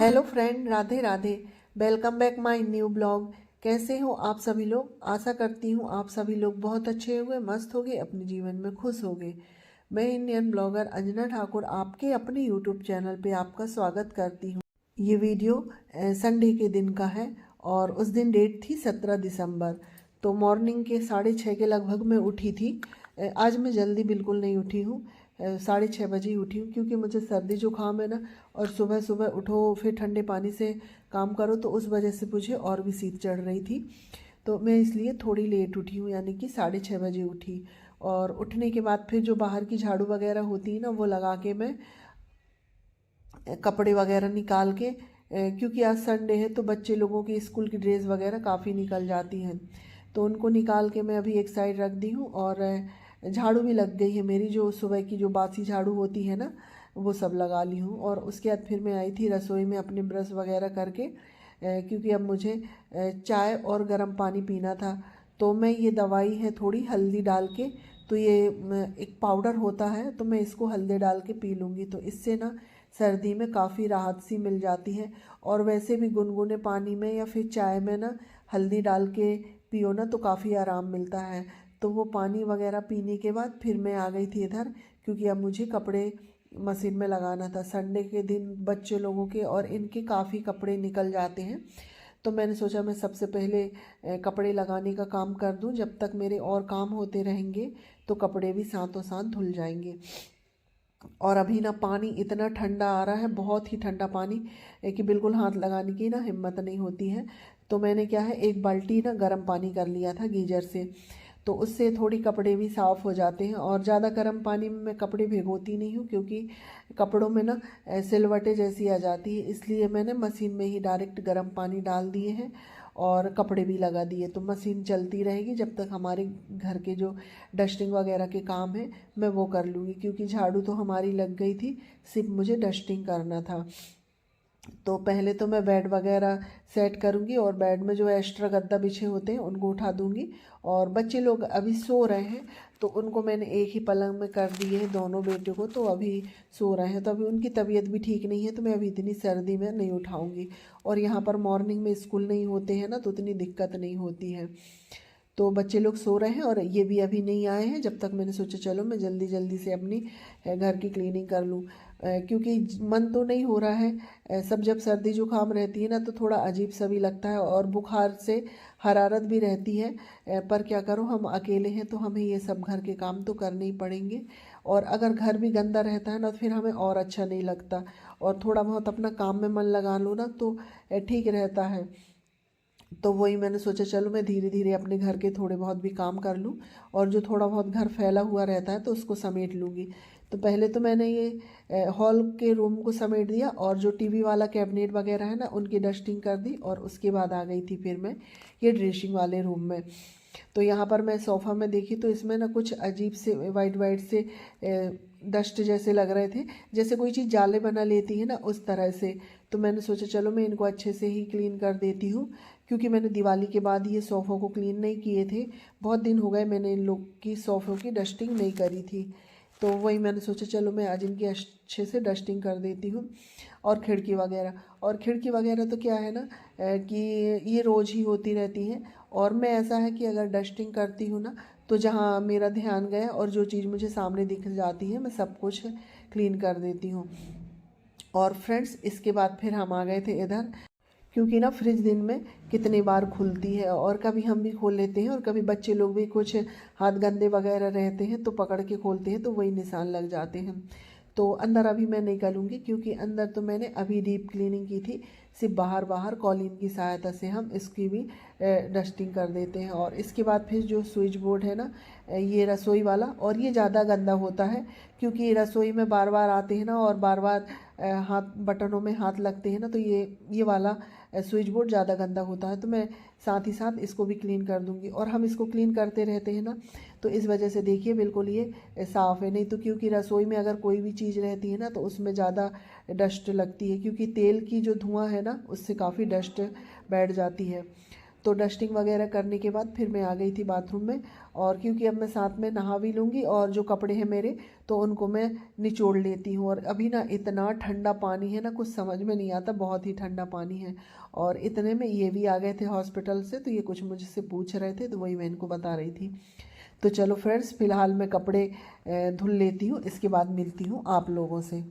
Hello friend, Radhe Radhe. Welcome back my new blog. कैसे हो आप सभी लोग? आशा करती हूँ आप सभी लोग बहुत अच्छे होंगे, मस्त होंगे, अपने जीवन में खुश होंगे। मैं इंडियन ब्लॉगर अंजना ठाकुर आपके अपने यूट्यूब चैनल पे आपका स्वागत करती हूँ। ये वीडियो संडे के दिन का है और उस दिन डेट थी 17 दिसंबर। तो मॉर्निंग के 6:30 के लगभग मैं उठी थी। आज मैं जल्दी बिल्कुल नहीं उठी हूँ, 6:30 बजे ही उठी हूँ, क्योंकि मुझे सर्दी जुकाम है ना। और सुबह सुबह उठो फिर ठंडे पानी से काम करो, तो उस वजह से मुझे और भी शीत चढ़ रही थी। तो मैं इसलिए थोड़ी लेट उठी हूँ, यानी कि 6:30 बजे उठी। और उठने के बाद फिर जो बाहर की झाड़ू वगैरह होती है ना, वो लगा के मैं कपड़े वगैरह निकाल के, क्योंकि आज संडे है तो बच्चे लोगों की स्कूल की ड्रेस वगैरह काफ़ी निकल जाती हैं, तो उनको निकाल के मैं अभी एक साइड रख दी हूँ। और झाड़ू भी लग गई है मेरी, जो सुबह की जो बासी झाड़ू होती है ना, वो सब लगा ली हूँ। और उसके बाद फिर मैं आई थी रसोई में अपने ब्रश वगैरह करके, क्योंकि अब मुझे चाय और गर्म पानी पीना था। तो मैं ये दवाई है थोड़ी हल्दी डाल के, तो ये एक पाउडर होता है, तो मैं इसको हल्दी डाल के पी लूँगी, तो इससे ना सर्दी में काफ़ी राहत सी मिल जाती है। और वैसे भी गुनगुने पानी में या फिर चाय में ना हल्दी डाल के पियो ना, तो काफ़ी आराम मिलता है। तो वो पानी वगैरह पीने के बाद फिर मैं आ गई थी इधर, क्योंकि अब मुझे कपड़े मशीन में लगाना था। संडे के दिन बच्चे लोगों के और इनके काफ़ी कपड़े निकल जाते हैं, तो मैंने सोचा मैं सबसे पहले कपड़े लगाने का काम कर दूं। जब तक मेरे और काम होते रहेंगे तो कपड़े भी साथों साथ धुल जाएंगे। और अभी ना पानी इतना ठंडा आ रहा है, बहुत ही ठंडा पानी, कि बिल्कुल हाथ लगाने की ना हिम्मत नहीं होती है। तो मैंने क्या है, एक बाल्टी ना गर्म पानी कर लिया था गीजर से, तो उससे थोड़ी कपड़े भी साफ़ हो जाते हैं। और ज़्यादा गर्म पानी में मैं कपड़े भिगोती नहीं हूँ, क्योंकि कपड़ों में ना सिलवटें जैसी आ जाती है, इसलिए मैंने मशीन में ही डायरेक्ट गर्म पानी डाल दिए हैं और कपड़े भी लगा दिए। तो मशीन चलती रहेगी जब तक हमारे घर के जो डस्टिंग वगैरह के काम है मैं वो कर लूँगी, क्योंकि झाड़ू तो हमारी लग गई थी, सिर्फ मुझे डस्टिंग करना था। तो पहले तो मैं बेड वगैरह सेट करूँगी और बेड में जो एक्स्ट्रा गद्दा बिछे होते हैं उनको उठा दूँगी। और बच्चे लोग अभी सो रहे हैं, तो उनको मैंने एक ही पलंग में कर दिए हैं, दोनों बेटे को, तो अभी सो रहे हैं। तो अभी उनकी तबीयत भी ठीक नहीं है, तो मैं अभी इतनी सर्दी में नहीं उठाऊँगी। और यहाँ पर मॉर्निंग में स्कूल नहीं होते हैं ना, तो उतनी दिक्कत नहीं होती है। तो बच्चे लोग सो रहे हैं और ये भी अभी नहीं आए हैं, जब तक मैंने सोचा चलो मैं जल्दी जल्दी से अपनी घर की क्लीनिंग कर लूँ, क्योंकि मन तो नहीं हो रहा है। सब जब सर्दी जुकाम रहती है ना, तो थोड़ा अजीब सा भी लगता है, और बुखार से हरारत भी रहती है। पर क्या करूँ, हम अकेले हैं तो हमें ये सब घर के काम तो करने ही पड़ेंगे। और अगर घर भी गंदा रहता है ना, तो फिर हमें और अच्छा नहीं लगता। और थोड़ा बहुत अपना काम में मन लगा लो ना, तो ठीक रहता है। तो वही मैंने सोचा चलो मैं धीरे धीरे अपने घर के थोड़े बहुत भी काम कर लूँ, और जो थोड़ा बहुत घर फैला हुआ रहता है तो उसको समेट लूँगी। तो पहले तो मैंने ये हॉल के रूम को समेट दिया, और जो टीवी वाला कैबिनेट वगैरह है ना, उनकी डस्टिंग कर दी। और उसके बाद आ गई थी फिर मैं ये ड्रेसिंग वाले रूम में। तो यहाँ पर मैं सोफ़ा में देखी, तो इसमें ना कुछ अजीब से वाइट वाइट से डस्ट जैसे लग रहे थे, जैसे कोई चीज़ जाले बना लेती है ना, उस तरह से। तो मैंने सोचा चलो मैं इनको अच्छे से ही क्लीन कर देती हूँ, क्योंकि मैंने दिवाली के बाद ये सोफ़ों को क्लीन नहीं किए थे। बहुत दिन हो गए मैंने इन लोग की सोफ़ों की डस्टिंग नहीं करी थी। तो वही मैंने सोचा चलो मैं आज इनकी अच्छे से डस्टिंग कर देती हूँ। और खिड़की वगैरह तो क्या है ना, कि ये रोज़ ही होती रहती हैं। और मैं ऐसा है कि अगर डस्टिंग करती हूँ ना, तो जहाँ मेरा ध्यान गया और जो चीज़ मुझे सामने दिख जाती है, मैं सब कुछ क्लीन कर देती हूँ। और फ्रेंड्स, इसके बाद फिर हम आ गए थे इधर, क्योंकि ना फ्रिज दिन में कितनी बार खुलती है, और कभी हम भी खोल लेते हैं और कभी बच्चे लोग भी कुछ हाथ गंदे वगैरह रहते हैं तो पकड़ के खोलते हैं, तो वही निशान लग जाते हैं। तो अंदर अभी मैं नहीं करूँगी, क्योंकि अंदर तो मैंने अभी डीप क्लीनिंग की थी। सिर्फ बाहर बाहर कॉलिन की सहायता से हम इसकी भी डस्टिंग कर देते हैं। और इसके बाद फिर जो स्विच बोर्ड है ना, ये रसोई वाला, और ये ज़्यादा गंदा होता है, क्योंकि रसोई में बार बार आते हैं ना, और बार बार हाथ बटनों में हाथ लगते हैं ना, तो ये वाला स्विच बोर्ड ज़्यादा गंदा होता है। तो मैं साथ ही साथ इसको भी क्लीन कर दूंगी। और हम इसको क्लीन करते रहते हैं ना, तो इस वजह से देखिए बिल्कुल ये साफ़ है। नहीं तो क्योंकि रसोई में अगर कोई भी चीज़ रहती है ना, तो उसमें ज़्यादा डस्ट लगती है, क्योंकि तेल की जो धुआं है ना, उससे काफ़ी डस्ट बैठ जाती है। तो डस्टिंग वगैरह करने के बाद फिर मैं आ गई थी बाथरूम में। और क्योंकि अब मैं साथ में नहा भी लूँगी और जो कपड़े हैं मेरे तो उनको मैं निचोड़ लेती हूँ। और अभी ना इतना ठंडा पानी है ना, कुछ समझ में नहीं आता, बहुत ही ठंडा पानी है। और इतने में ये भी आ गए थे हॉस्पिटल से, तो ये कुछ मुझसे पूछ रहे थे, तो वही मैं इनको बता रही थी। तो चलो फ्रेंड्स, फ़िलहाल मैं कपड़े धुल लेती हूँ, इसके बाद मिलती हूँ आप लोगों से।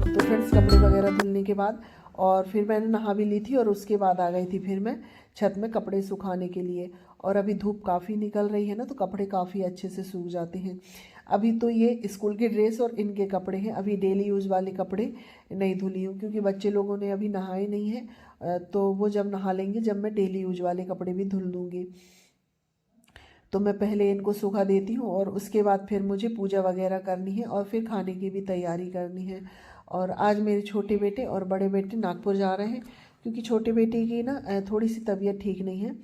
तो फ्रेंड्स, कपड़े वगैरह धुलने के बाद और फिर मैंने नहा भी ली थी और उसके बाद आ गई थी फिर मैं छत में कपड़े सुखाने के लिए। और अभी धूप काफ़ी निकल रही है ना, तो कपड़े काफ़ी अच्छे से सूख जाते हैं। अभी तो ये स्कूल के ड्रेस और इनके कपड़े हैं, अभी डेली यूज़ वाले कपड़े नहीं धुली हूँ क्योंकि बच्चे लोगों ने अभी नहाए नहीं है। तो वो जब नहा लेंगे, जब मैं डेली यूज वाले कपड़े भी धुल दूँगी। तो मैं पहले इनको सूखा देती हूँ और उसके बाद फिर मुझे पूजा वगैरह करनी है और फिर खाने की भी तैयारी करनी है। और आज मेरे छोटे बेटे और बड़े बेटे नागपुर जा रहे हैं क्योंकि छोटे बेटे की ना थोड़ी सी तबीयत ठीक नहीं है,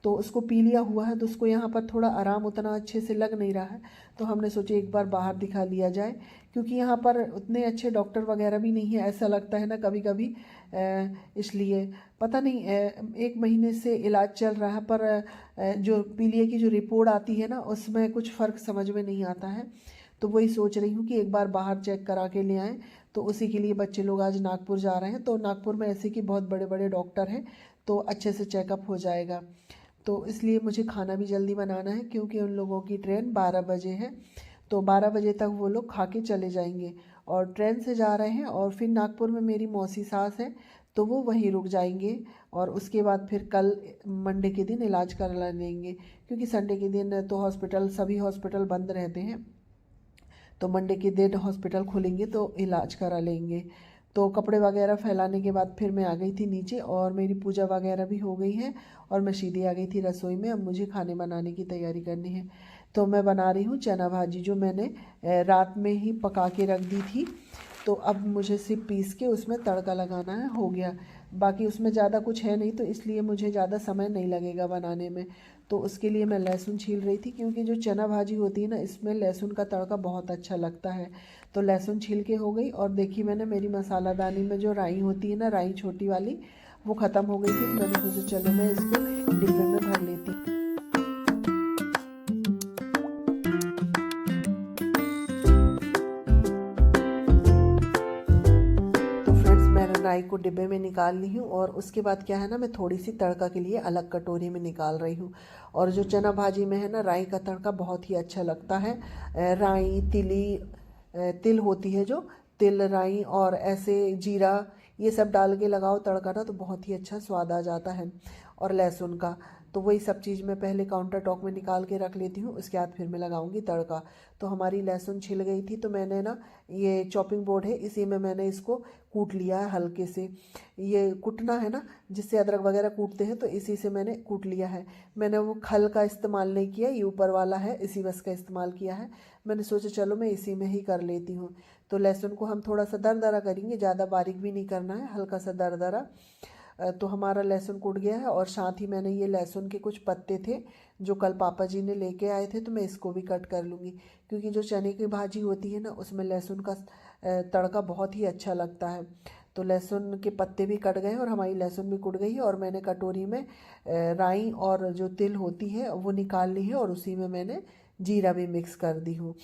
तो उसको पीलिया हुआ है, तो उसको यहाँ पर थोड़ा आराम उतना अच्छे से लग नहीं रहा है। तो हमने सोचे एक बार बाहर दिखा लिया जाए, क्योंकि यहाँ पर उतने अच्छे डॉक्टर वगैरह भी नहीं है, ऐसा लगता है ना कभी कभी। इसलिए पता नहीं, 1 महीने से इलाज चल रहा है, पर जो पीलिया की जो रिपोर्ट आती है ना, उसमें कुछ फ़र्क समझ में नहीं आता है। तो वही सोच रही हूँ कि एक बार बाहर चेक करा के ले आएँ। तो उसी के लिए बच्चे लोग आज नागपुर जा रहे हैं, तो नागपुर में ऐसे कि बहुत बड़े बड़े डॉक्टर हैं, तो अच्छे से चेकअप हो जाएगा। तो इसलिए मुझे खाना भी जल्दी बनाना है क्योंकि उन लोगों की ट्रेन 12 बजे है, तो 12 बजे तक वो लोग खा के चले जाएंगे। और ट्रेन से जा रहे हैं और फिर नागपुर में मेरी मौसी सास है, तो वो वहीं रुक जाएंगे। और उसके बाद फिर कल मंडे के दिन इलाज करा लेंगे, क्योंकि संडे के दिन तो हॉस्पिटल, सभी हॉस्पिटल बंद रहते हैं। तो मंडे के दिन हॉस्पिटल खुलेंगे तो इलाज करा लेंगे। तो कपड़े वगैरह फैलाने के बाद फिर मैं आ गई थी नीचे और मेरी पूजा वगैरह भी हो गई है और मैं सीधे आ गई थी रसोई में। अब मुझे खाने बनाने की तैयारी करनी है। तो मैं बना रही हूँ चना भाजी, जो मैंने रात में ही पका के रख दी थी। तो अब मुझे सिर्फ पीस के उसमें तड़का लगाना है, हो गया। बाकी उसमें ज़्यादा कुछ है नहीं, तो इसलिए मुझे ज़्यादा समय नहीं लगेगा बनाने में। तो उसके लिए मैं लहसुन छील रही थी, क्योंकि जो चना भाजी होती है ना, इसमें लहसुन का तड़का बहुत अच्छा लगता है। तो लहसुन छील के हो गई। और देखी मैंने, मेरी मसालादानी में जो राई होती है ना, राई छोटी वाली, वो ख़त्म हो गई थी। तो मैंने सोचा चलो मैं इसको डिब्बे में भर लेती हूँ। राई को डिब्बे में निकाल ली हूँ और उसके बाद क्या है ना, मैं थोड़ी सी तड़का के लिए अलग कटोरी में निकाल रही हूँ। और जो चना भाजी में है ना, राई का तड़का बहुत ही अच्छा लगता है। राई, तिल होती है जो, तिल, राई और ऐसे जीरा, ये सब डाल के लगाओ तड़का ना, तो बहुत ही अच्छा स्वाद आ जाता है। और लहसुन का, तो वही सब चीज़ मैं पहले काउंटर टॉप में निकाल के रख लेती हूँ, उसके बाद फिर मैं लगाऊंगी तड़का। तो हमारी लहसुन छिल गई थी, तो मैंने ना, ये चॉपिंग बोर्ड है, इसी में मैंने इसको कूट लिया है हल्के से। ये कुटना है ना, जिससे अदरक वगैरह कूटते हैं, तो इसी से मैंने कूट लिया है। मैंने वो खल का इस्तेमाल नहीं किया, ये ऊपर वाला है, इसी बस का इस्तेमाल किया है। मैंने सोचा चलो मैं इसी में ही कर लेती हूँ। तो लहसुन को हम थोड़ा सा दरदरा करेंगे, ज़्यादा बारीक भी नहीं करना है, हल्का सा दरदरा। तो हमारा लहसुन कूट गया है। और साथ ही मैंने ये लहसुन के कुछ पत्ते थे जो कल पापा जी ने लेके आए थे, तो मैं इसको भी कट कर लूँगी, क्योंकि जो चने की भाजी होती है ना, उसमें लहसुन का तड़का बहुत ही अच्छा लगता है। तो लहसुन के पत्ते भी कट गए और हमारी लहसुन भी कूट गई है। और मैंने कटोरी में राई और जो तिल होती है वो निकाल ली है, और उसी में मैंने जीरा भी मिक्स कर दी हूँ।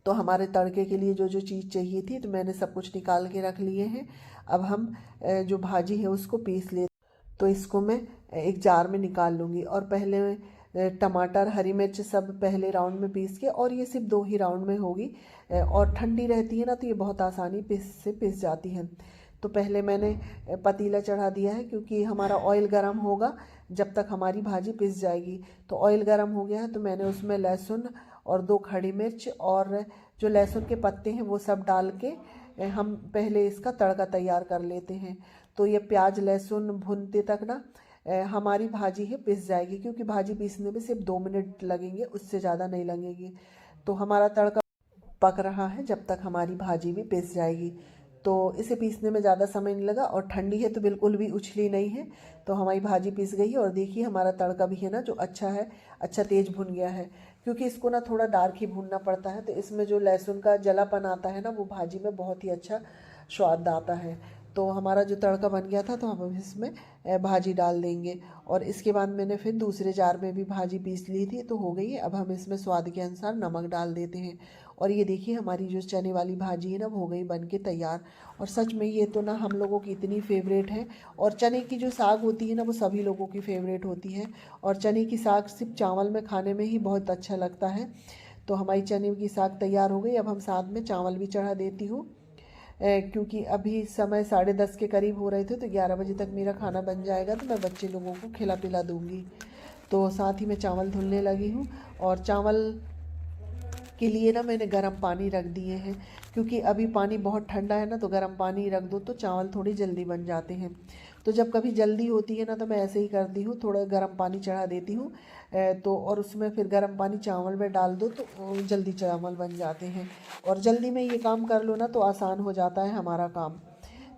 तो हमारे तड़के के लिए जो जो चीज़ चाहिए थी, तो मैंने सब कुछ निकाल के रख लिए हैं। अब हम जो भाजी है उसको पीस ले। तो इसको मैं एक जार में निकाल लूँगी। और पहले टमाटर, हरी मिर्च सब पहले राउंड में पीस के, और ये सिर्फ 2 ही राउंड में होगी। और ठंडी रहती है ना, तो ये बहुत आसानी से पिस जाती है। तो पहले मैंने पतीला चढ़ा दिया है, क्योंकि हमारा ऑयल गर्म होगा जब तक हमारी भाजी पिस जाएगी। तो ऑयल गर्म हो गया है, तो मैंने उसमें लहसुन और 2 खड़ी मिर्च और जो लहसुन के पत्ते हैं वो सब डाल के हम पहले इसका तड़का तैयार कर लेते हैं। तो ये प्याज लहसुन भूनते तक ना हमारी भाजी है पिस जाएगी, क्योंकि भाजी पीसने में सिर्फ 2 मिनट लगेंगे, उससे ज़्यादा नहीं लगेगी। तो हमारा तड़का पक रहा है, जब तक हमारी भाजी भी पिस जाएगी। तो इसे पीसने में ज़्यादा समय नहीं लगा और ठंडी है तो बिल्कुल भी उछली नहीं है। तो हमारी भाजी पीस गई है और देखिए हमारा तड़का भी है ना जो अच्छा है, अच्छा तेज भुन गया है। क्योंकि इसको ना थोड़ा डार्क ही भूनना पड़ता है, तो इसमें जो लहसुन का जलापन आता है ना वो भाजी में बहुत ही अच्छा स्वाद आता है। तो हमारा जो तड़का बन गया था तो हम इसमें भाजी डाल देंगे। और इसके बाद मैंने फिर दूसरे जार में भी भाजी पीस ली थी तो हो गई है। अब हम इसमें स्वाद के अनुसार नमक डाल देते हैं। और ये देखिए हमारी जो चने वाली भाजी है ना वो हो गई बन के तैयार। और सच में ये तो ना हम लोगों की इतनी फेवरेट है। और चने की जो साग होती है ना वो सभी लोगों की फेवरेट होती है। और चने की साग सिर्फ चावल में खाने में ही बहुत अच्छा लगता है। तो हमारी चने की साग तैयार हो गई। अब हम साथ में चावल भी चढ़ा देती हूँ, क्योंकि अभी समय 10:30 के करीब हो रहे थे, तो 11 बजे तक मेरा खाना बन जाएगा तो मैं बच्चे लोगों को खिला पिला दूँगी। तो साथ ही मैं चावल धुलने लगी हूँ। और चावल के लिए ना मैंने गर्म पानी रख दिए हैं, क्योंकि अभी पानी बहुत ठंडा है ना, तो गर्म पानी रख दो तो चावल थोड़ी जल्दी बन जाते हैं। तो जब कभी जल्दी होती है ना तो मैं ऐसे ही करती हूँ, थोड़ा गर्म पानी चढ़ा देती हूँ। तो और उसमें फिर गर्म पानी चावल में डाल दो तो जल्दी चावल बन जाते हैं। और जल्दी में ये काम कर लो ना तो आसान हो जाता है हमारा काम।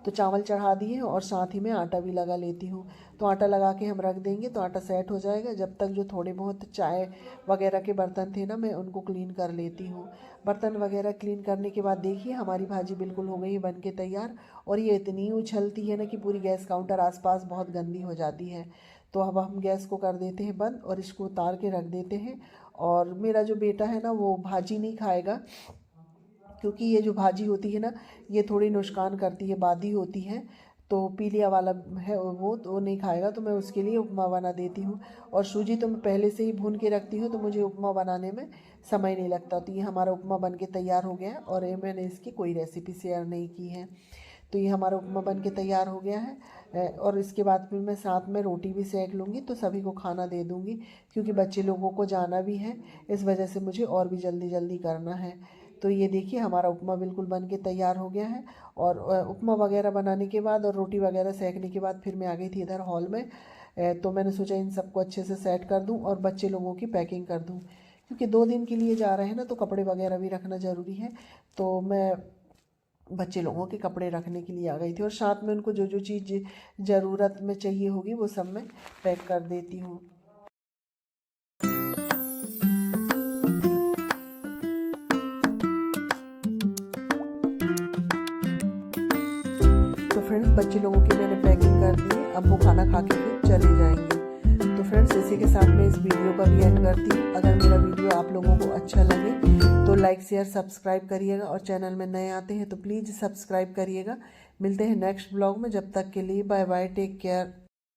तो चावल चढ़ा दिए और साथ ही में आटा भी लगा लेती हूँ। तो आटा लगा के हम रख देंगे तो आटा सेट हो जाएगा। जब तक जो थोड़े बहुत चाय वगैरह के बर्तन थे ना मैं उनको क्लीन कर लेती हूँ। बर्तन वगैरह क्लीन करने के बाद देखिए हमारी भाजी बिल्कुल हो गई है बन के तैयार। और ये इतनी उछलती है ना कि पूरी गैस काउंटर आसपास बहुत गंदी हो जाती है। तो अब हम गैस को कर देते हैं बंद और इसको उतार के रख देते हैं। और मेरा जो बेटा है ना वो भाजी नहीं खाएगा, क्योंकि ये जो भाजी होती है ना ये थोड़ी नुकसान करती है, बादी होती है। तो पीलिया वाला है वो तो नहीं खाएगा, तो मैं उसके लिए उपमा बना देती हूँ। और सूजी तो मैं पहले से ही भून के रखती हूँ तो मुझे उपमा बनाने में समय नहीं लगता। तो ये हमारा उपमा बन के तैयार हो गया है और ये मैंने इसकी कोई रेसिपी शेयर नहीं की है। तो ये हमारा उपमा बन के तैयार हो गया है। और इसके बाद फिर मैं साथ में रोटी भी सेक लूँगी तो सभी को खाना दे दूँगी, क्योंकि बच्चे लोगों को जाना भी है, इस वजह से मुझे और भी जल्दी जल्दी करना है। तो ये देखिए हमारा उपमा बिल्कुल बन के तैयार हो गया है। और उपमा वगैरह बनाने के बाद और रोटी वगैरह सेकने के बाद फिर मैं आ गई थी इधर हॉल में। तो मैंने सोचा इन सबको अच्छे से सेट कर दूं और बच्चे लोगों की पैकिंग कर दूं, क्योंकि 2 दिन के लिए जा रहे हैं ना तो कपड़े वगैरह भी रखना ज़रूरी है। तो मैं बच्चे लोगों के कपड़े रखने के लिए आ गई थी और साथ में उनको जो जो चीज़ ज़रूरत में चाहिए होगी वो सब मैं पैक कर देती हूँ। तो फ्रेंड्स बच्चे लोगों की मैंने पैकिंग कर दी है, अब वो खाना खा के फिर चले जाएंगे। तो फ्रेंड्स इसी के साथ मैं इस वीडियो का भी एंड करती हूँ। अगर मेरा वीडियो आप लोगों को अच्छा लगे तो लाइक शेयर सब्सक्राइब करिएगा, और चैनल में नए आते हैं तो प्लीज़ सब्सक्राइब करिएगा। मिलते हैं नेक्स्ट ब्लॉग में, जब तक के लिए बाय बाय, टेक केयर।